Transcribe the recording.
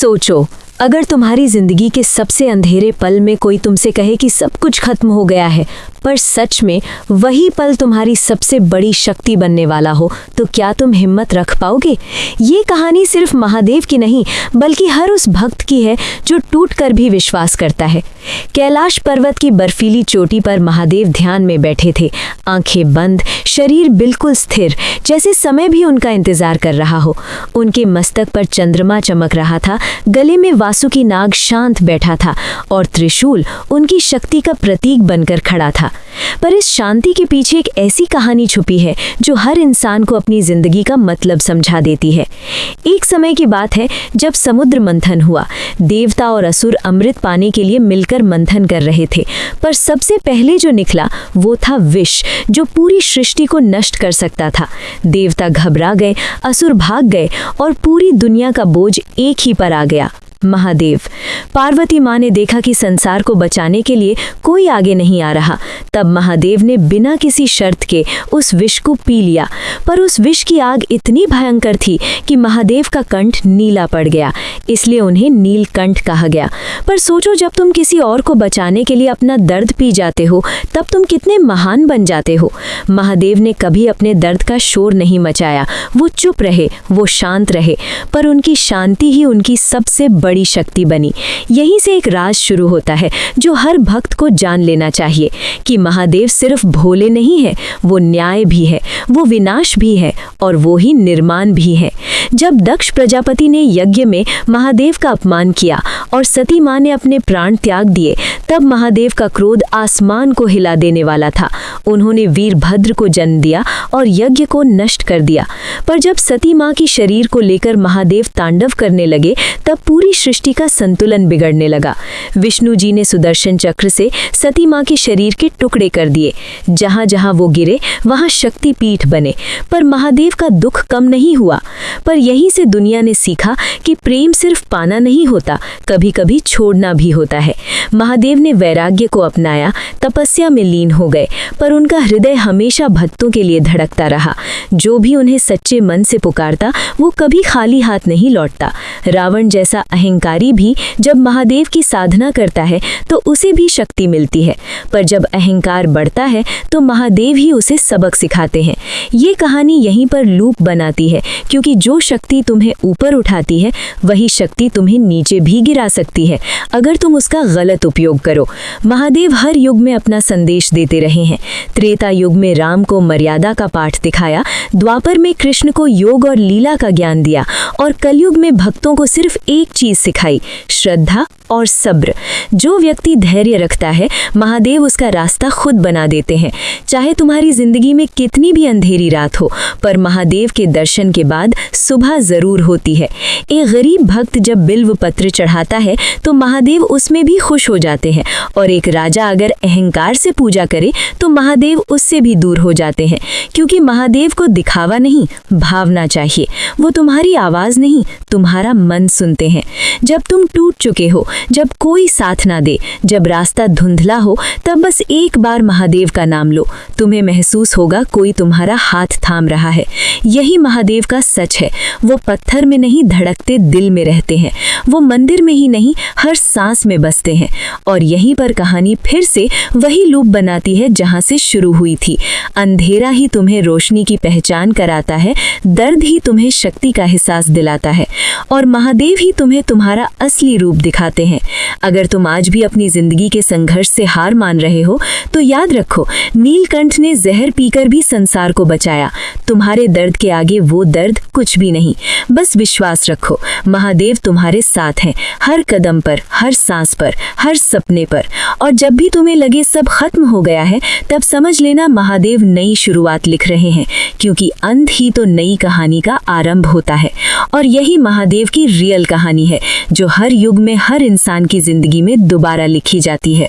सोचो, अगर तुम्हारी जिंदगी के सबसे अंधेरे पल में कोई तुमसे कहे कि सब कुछ खत्म हो गया है, पर सच में वही पल तुम्हारी सबसे बड़ी शक्ति बनने वाला हो, तो क्या तुम हिम्मत रख पाओगे? ये कहानी सिर्फ महादेव की नहीं, बल्कि हर उस भक्त की है जो टूट कर भी विश्वास करता है। कैलाश पर्वत की बर्फीली चोटी पर महादेव ध्यान में बैठे थे, आंखें बंद, शरीर बिल्कुल स्थिर, जैसे समय भी उनका इंतजार कर रहा हो। उनके मस्तक पर चंद्रमा चमक रहा था, गले में वासुकी नाग शांत बैठा था और त्रिशूल उनकी शक्ति का प्रतीक बनकर खड़ा था। पर इस शांति के पीछे एक ऐसी कहानी छुपी है जो हर इंसान को अपनी जिंदगी का मतलब समझा देती है। एक समय की बात है जब समुद्र मंथन हुआ। देवता और असुर अमृत पाने के लिए मिलकर मंथन कर रहे थे, पर सबसे पहले जो निकला वो था विष, जो पूरी सृष्टि को नष्ट कर सकता था। देवता घबरा गए, असुर भाग गए और पूरी दुनिया का बोझ एक ही पर आ गया, महादेव। पार्वती माँ ने देखा कि संसार को बचाने के लिए कोई आगे नहीं आ रहा। तब महादेव ने बिना किसी शर्त के उस विष को पी लिया, पर उस विष की आग इतनी भयंकर थी कि महादेव का कंठ नीला पड़ गया, इसलिए उन्हें नीलकंठ कहा गया। पर सोचो, जब तुम किसी और को बचाने के लिए अपना दर्द पी जाते हो, तब तुम कितने महान बन जाते हो। महादेव ने कभी अपने दर्द का शोर नहीं मचाया, वो चुप रहे, वो शांत रहे, पर उनकी शांति ही उनकी सबसे बड़ी शक्ति बनी। यहीं से एक राज शुरू होता है जो हर भक्त को जान लेना चाहिए कि महादेव सिर्फ भोले नहीं है, वो न्याय भी है, वो विनाश भी है और वो ही निर्माण भी है। जब दक्ष प्रजापति ने यज्ञ में महादेव का अपमान किया और सती माँ ने अपने प्राण त्याग दिए, तब महादेव का क्रोध आसमान को हिला देने वाला था। उन्होंने वीरभद्र को जन्म दिया और यज्ञ को नष्ट कर दिया। पर जब सती माँ की शरीर को लेकर महादेव तांडव करने लगे, तब पूरी सृष्टि का संतुलन बिगड़ने लगा। विष्णु जी ने सुदर्शन चक्र से सती माँ के शरीर के टुकड़े कर दिए। जहाँ जहाँ वो गिरे वहाँ शक्ति पीठ बने। पर महादेव का दुख कम नहीं हुआ। पर यहीं से दुनिया ने सीखा कि प्रेम सिर्फ पाना नहीं होता, कभी कभी छोड़ना भी होता है। महादेव ने वैराग्य को अपनाया, तपस्या में लीन हो गए, पर उनका हृदय हमेशा भक्तों के लिए धड़कता रहा। जो भी उन्हें सच्चे मन से पुकारता, वो कभी खाली हाथ नहीं लौटता। रावण जैसा अहंकारी भी जब महादेव की साधना करता है तो उसे भी शक्ति मिलती है, पर जब अहंकार बढ़ता है तो महादेव ही उसे सबक सिखाते हैं। ये कहानी यहीं पर लूप बनाती है, क्योंकि जो शक्ति तुम्हें ऊपर उठाती है वही शक्ति तुम्हें नीचे भी गिरा सकती है, अगर तुम उसका गलत उपयोग करो। महादेव हर युग में अपना संदेश देते रहे हैं। त्रेता युग में राम को मर्यादा का पाठ दिखाया, द्वापर में कृष्ण को योग और लीला का ज्ञान दिया और कलयुग में भक्तों को सिर्फ एक चीज सिखाई, श्रद्धा और सब्र। जो व्यक्ति धैर्य रखता है, महादेव उसका रास्ता खुद बना देते हैं। चाहे तुम्हारी जिंदगी में कितनी भी अंधेरी रात हो, पर महादेव के दर्शन के बाद सुबह जरूर होती है। एक गरीब भक्त जब बिल्व पत्र चढ़ाता है तो महादेव उसमें भी खुश हो जाते हैं, और एक राजा अगर अहंकार से पूजा करे तो महादेव उससे भी दूर हो जाते हैं, क्योंकि महादेव को दिखावा नहीं, भावना चाहिए। वो तुम्हारी आवाज नहीं, तुम्हारा मन सुनते हैं। जब तुम टूट चुके हो, जब कोई साथ ना दे, जब रास्ता धुंधला हो, तब बस एक बार महादेव का नाम लो। तुम्हें महसूस होगा कोई तुम्हारा हाथ थाम रहा है। यही महादेव का सच है। वो पत्थर में नहीं, धड़कते दिल में रहते हैं। वो मंदिर में ही नहीं, हर सांस में बसते हैं। और यहीं पर कहानी फिर से वही लूप बनाती है जहां से शुरू हुई थी। अंधेरा ही तुम्हें रोशनी की पहचान कराता है, दर्द ही तुम्हें शक्ति का एहसास दिलाता है, और महादेव ही तुम्हें तुम्हारा असली रूप दिखाते हैं। अगर तुम आज भी अपनी जिंदगी के संघर्ष से हार मान रहे हो, तो याद रखो, नीलकंठ ने जहर पीकर भी संसार को बचाया। तुम्हारे दर्द के आगे वो दर्द कुछ भी नहीं। बस विश्वास रखो, महादेव तुम्हारे साथ हैं, हर कदम पर, हर सांस पर, हर सपने पर। और जब भी तुम्हें लगे सब खत्म हो गया है, तब समझ लेना महादेव नई शुरुआत लिख रहे हैं, क्योंकि अंत ही तो नई कहानी का आरंभ होता है। और यही महादेव की रियल कहानी है, जो हर युग में हर इंसान की जिंदगी में दोबारा लिखी जाती है।